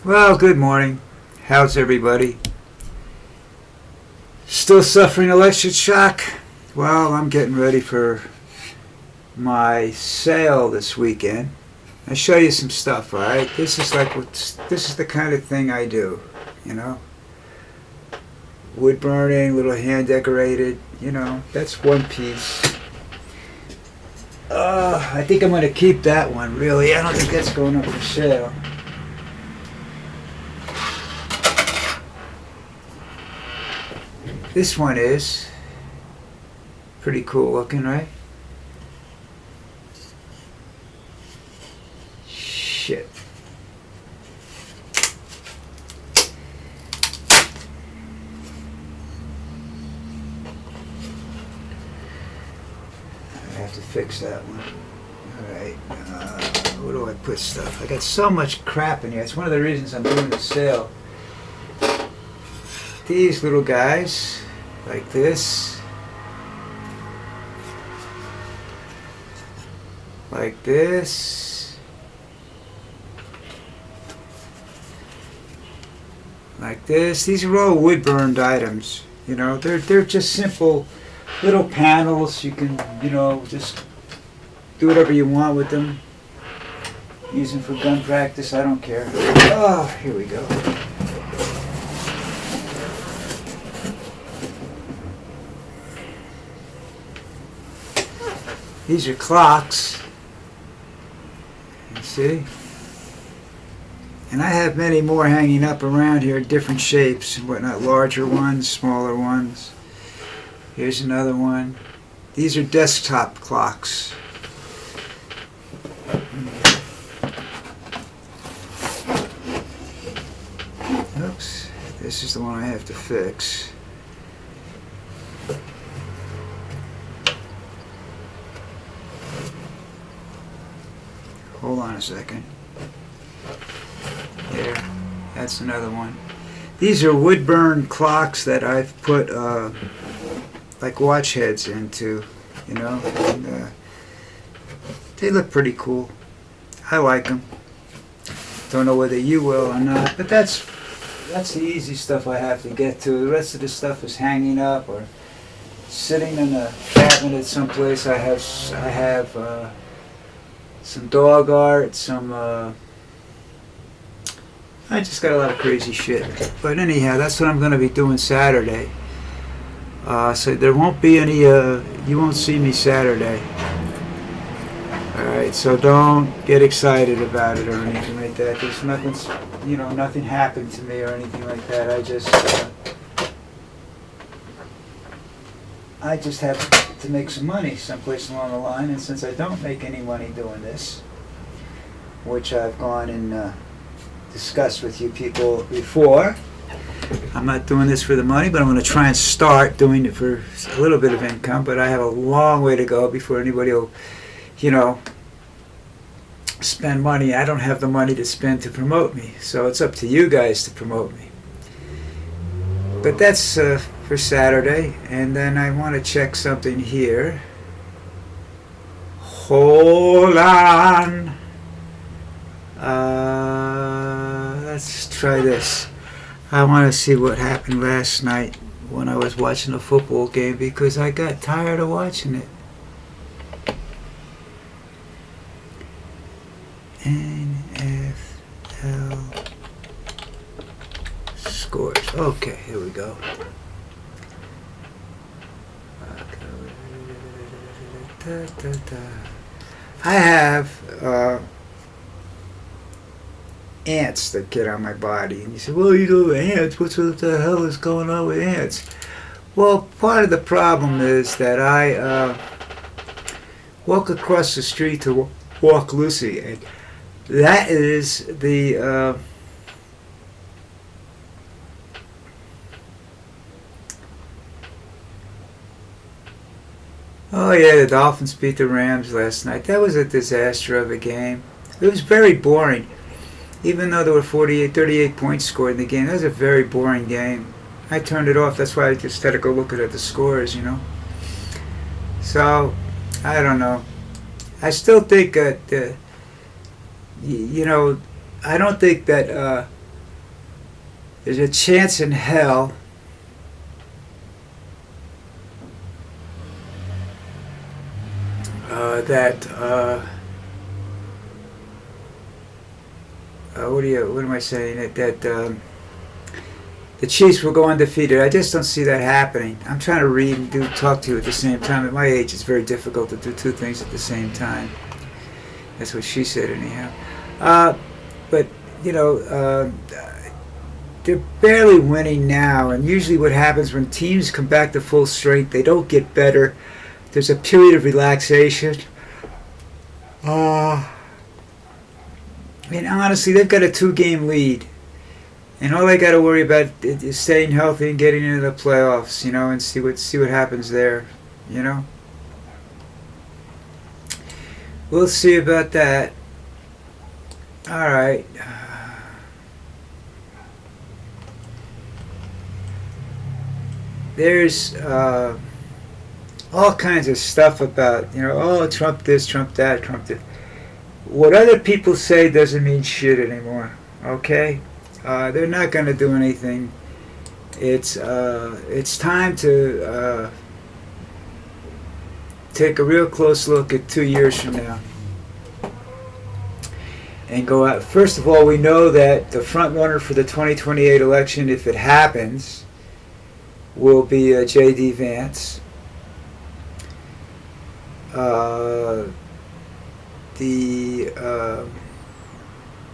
Well, good morning. How's everybody? Still suffering electric shock? Well, I'm getting ready for my sale this weekend. I'll show you some stuff, alright? This is the kind of thing I do, you know? Wood burning, little hand decorated, that's one piece. I think I'm going to keep that one, really. I don't think that's going up for sale. This one is pretty cool looking, right? Shit. I have to fix that one. Alright. Where do I put stuff? I got so much crap in here. It's one of the reasons I'm doing the sale. These little guys, like this, like this, like this. These are all wood burned items. They're just simple little panels. You can, just do whatever you want with them. Use them for gun practice. I don't care. Oh, here we go. These are clocks, you see, and I have many more hanging up around here, different shapes and whatnot, larger ones, smaller ones. Here's another one. These are desktop clocks. Oops, this is the one I have to fix. Hold on a second. There, that's another one. These are wood burn clocks that I've put like watch heads into, and they look pretty cool. I like them. Don't know whether you will or not, but that's the easy stuff I have to get to. The rest of the stuff is hanging up or sitting in a cabinet someplace. I have some dog art, I just got a lot of crazy shit. But anyhow, that's what I'm going to be doing Saturday. So there won't be any, you won't see me Saturday. Alright, so don't get excited about it or anything like that. There's nothing, nothing happened to me or anything like that. I just have to make some money someplace along the line, and since I don't make any money doing this, which I've gone and discussed with you people before, I'm not doing this for the money, but I'm going to try and start doing it for a little bit of income, but I have a long way to go before anybody will, spend money. I don't have the money to spend to promote me, so it's up to you guys to promote me. But that's for Saturday, and then I want to check something here. Hold on. Let's try this. I want to see what happened last night when I was watching a football game because I got tired of watching it. NFL scores. Okay, here we go. I have ants that get on my body, and you say, well, ants, what the hell is going on with ants? Well, part of the problem is that I walk across the street to walk Lucy, and that is the oh yeah, the Dolphins beat the Rams last night. That was a disaster of a game. It was very boring. Even though there were 38 points scored in the game, that was a very boring game. I turned it off. That's why I just had to go look at the scores, So, I don't know. I still think that, I don't think that there's a chance in hell that what am I saying? That the Chiefs will go undefeated. I just don't see that happening. I'm trying to read and talk to you at the same time. At my age, it's very difficult to do two things at the same time. That's what she said, anyhow. But they're barely winning now, and usually what happens when teams come back to full strength, they don't get better. There's a period of relaxation. And honestly, they've got a 2-game lead. And all they got to worry about is staying healthy and getting into the playoffs, and see what happens there, We'll see about that. All right. There's all kinds of stuff about, Trump this, Trump that, Trump that. What other people say doesn't mean shit anymore, okay? They're not going to do anything. It's time to take a real close look at 2 years from now and go out. First of all, we know that the front runner for the 2028 election, if it happens, will be J.D. Vance.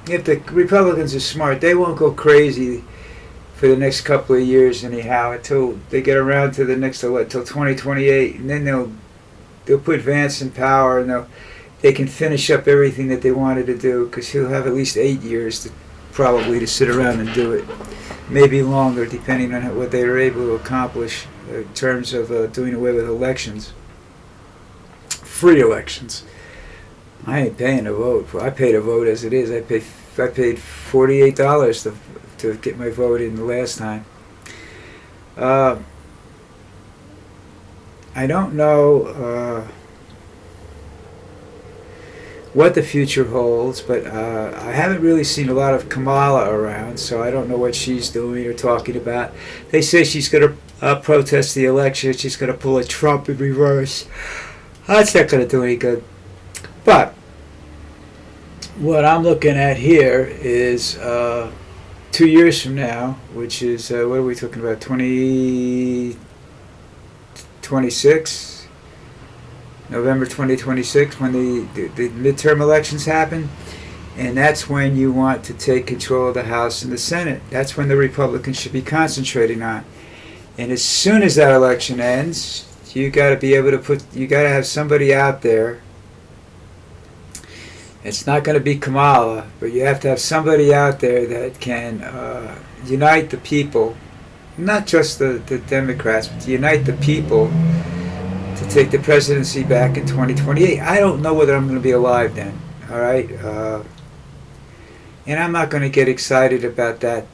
If the Republicans are smart, they won't go crazy for the next couple of years anyhow until they get around to the next election, until 2028, and then they'll put Vance in power, and they can finish up everything that they wanted to do, because he'll have at least 8 years probably to sit around and do it, maybe longer depending on what they were able to accomplish in terms of doing away with elections, free elections. I ain't paying to vote. I pay to vote as it is. I paid $48 to get my vote in the last time. I don't know what the future holds, but I haven't really seen a lot of Kamala around, so I don't know what she's doing or talking about. They say she's going to protest the election. She's going to pull a Trump in reverse. That's not going to do any good. But what I'm looking at here is 2 years from now, which is, what are we talking about, 2026? November 2026, when the midterm elections happen. And that's when you want to take control of the House and the Senate. That's when the Republicans should be concentrating on. And as soon as that election ends, you got to be able to have somebody out there. It's not going to be Kamala, but you have to have somebody out there that can unite the people, not just the Democrats, but to unite the people to take the presidency back in 2028. I don't know whether I'm going to be alive then, all right? And I'm not going to get excited about that,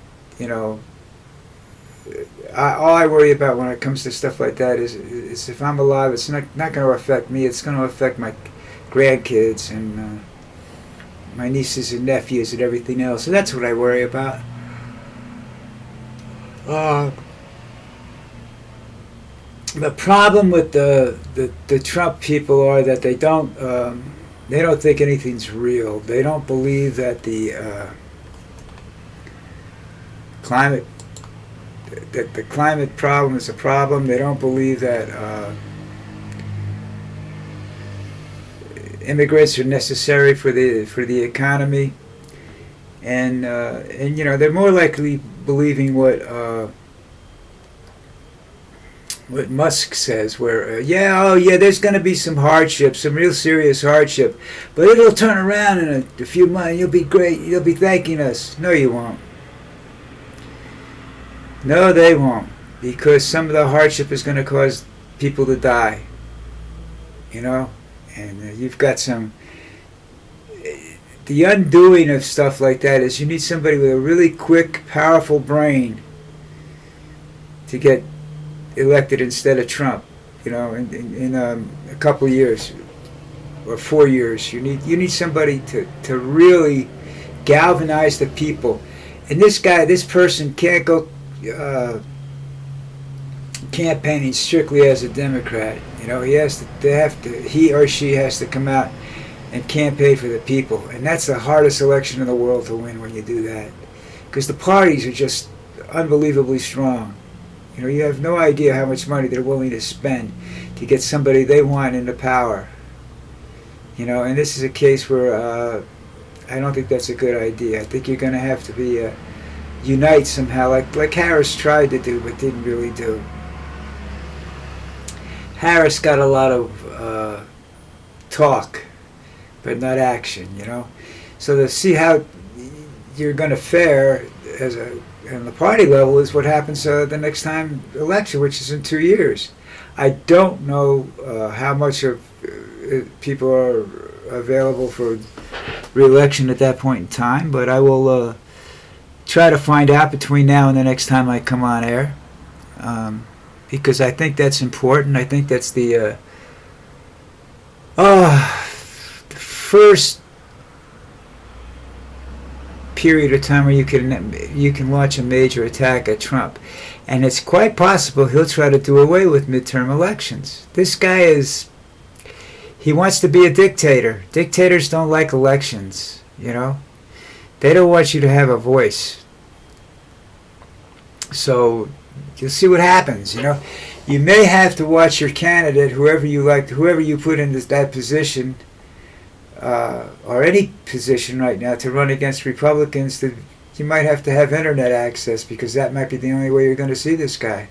all I worry about when it comes to stuff like that is if I'm alive, it's not going to affect me. It's going to affect my grandkids and my nieces and nephews and everything else. So that's what I worry about. The problem with the Trump people are that they don't think anything's real. They don't believe that the climate problem is a problem. They don't believe that immigrants are necessary for the economy, and they're more likely believing what Musk says, where there's going to be some hardship, some real serious hardship, but it'll turn around in a few months. You'll be great. You'll be thanking us. No, you won't. No, they won't, because some of the hardship is going to cause people to die. And you've got the undoing of stuff like that is you need somebody with a really quick, powerful brain to get elected instead of Trump, in a couple of years or 4 years. You need somebody to really galvanize the people. And this person can't go campaigning strictly as a Democrat. You know, he or she has to come out and campaign for the people, and that's the hardest election in the world to win when you do that, because the parties are just unbelievably strong. You know, you have no idea how much money they're willing to spend to get somebody they want into power. You know, and this is a case where I don't think that's a good idea. I think you're going to have to be unite somehow, like Harris tried to do but didn't really do. Harris got a lot of talk, but not action. You know, so to see how you're going to fare on the party level is what happens the next time election, which is in 2 years. I don't know how much of people are available for re-election at that point in time, but I will try to find out between now and the next time I come on air, because I think that's important. I think that's the first period of time where you can launch a major attack at Trump, and it's quite possible he'll try to do away with midterm elections. This guy he wants to be a dictator. Dictators don't like elections, you know. They don't want you to have a voice. So you'll see what happens, you know. You may have to watch your candidate, whoever you put in that position, or any position right now, to run against Republicans. You might have to have internet access, because that might be the only way you're going to see this guy,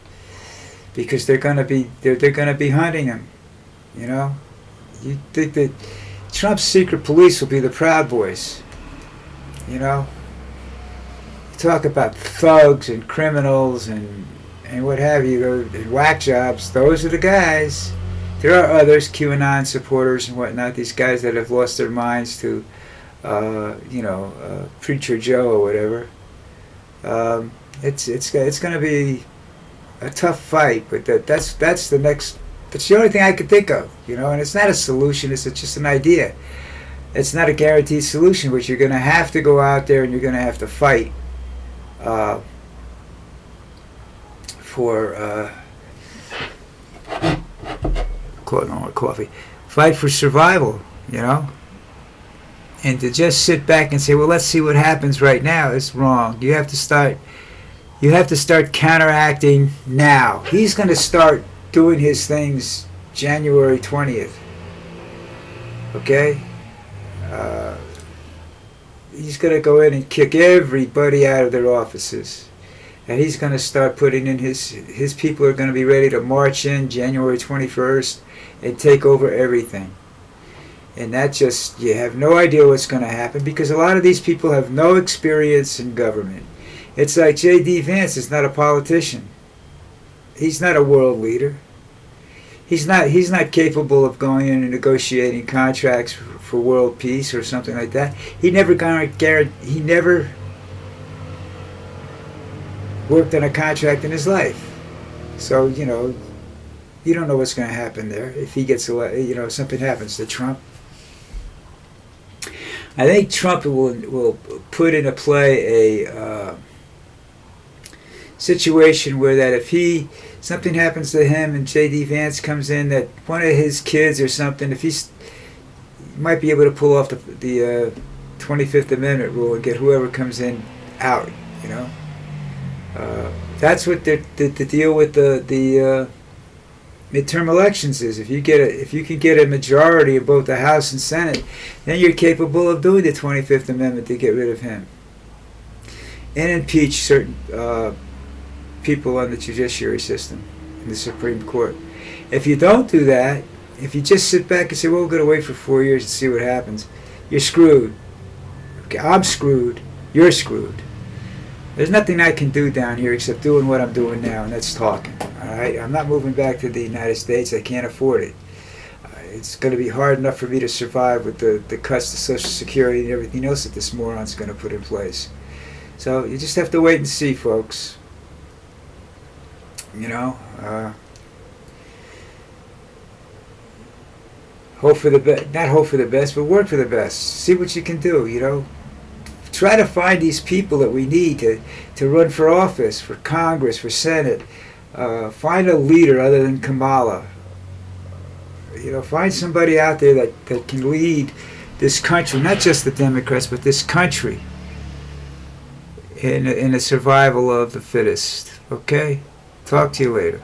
because they're going to be hunting him, you know. You think that Trump's secret police will be the Proud Boys, you know. You talk about thugs and criminals and what have you, and whack jobs. Those are the guys. There are others, QAnon supporters and whatnot, these guys that have lost their minds to, Preacher Joe or whatever. It's going to be a tough fight, but that's the only thing I could think of, you know. And it's not a solution; it's just an idea. It's not a guaranteed solution, but you're going to have to go out there and you're going to have to fight for. Coffee. Fight for survival, you know. And to just sit back and say, well, let's see what happens right now, is wrong. You have to start counteracting now. He's going to start doing his things January 20th. Okay? He's going to go in and kick everybody out of their offices. And he's going to start putting in his people are going to be ready to march in January 21st and take over everything. And you have no idea what's going to happen, because a lot of these people have no experience in government. It's like J.D. Vance is not a politician. He's not a world leader. He's not capable of going in and negotiating contracts for world peace or something like that. He never worked on a contract in his life. So, you know, you don't know what's going to happen there if he gets elected. You know, something happens to Trump. I think Trump will put into play a situation where that if something happens to him and J.D. Vance comes in, that one of his kids or something, if he might be able to pull off the 25th Amendment rule and get whoever comes in out, you know. That's what the deal with the midterm elections is. If you can get a majority of both the House and Senate, then you're capable of doing the 25th Amendment to get rid of him and impeach certain people on the judiciary system in the Supreme Court. If you don't do that, if you just sit back and say, well, we're going to wait for 4 years and see what happens, you're screwed. Okay, I'm screwed. You're screwed. There's nothing I can do down here except doing what I'm doing now, and that's talking. All right, I'm not moving back to the United States. I can't afford it. It's going to be hard enough for me to survive with the cuts to Social Security and everything else that this moron's going to put in place. So you just have to wait and see, folks. You know, hope for the best. Not hope for the best, but work for the best. See what you can do. You know, try to find these people that we need to run for office, for Congress, for Senate. Find a leader other than Kamala. Find somebody out there that can lead this country, not just the Democrats, but this country in the survival of the fittest. Okay? Talk to you later.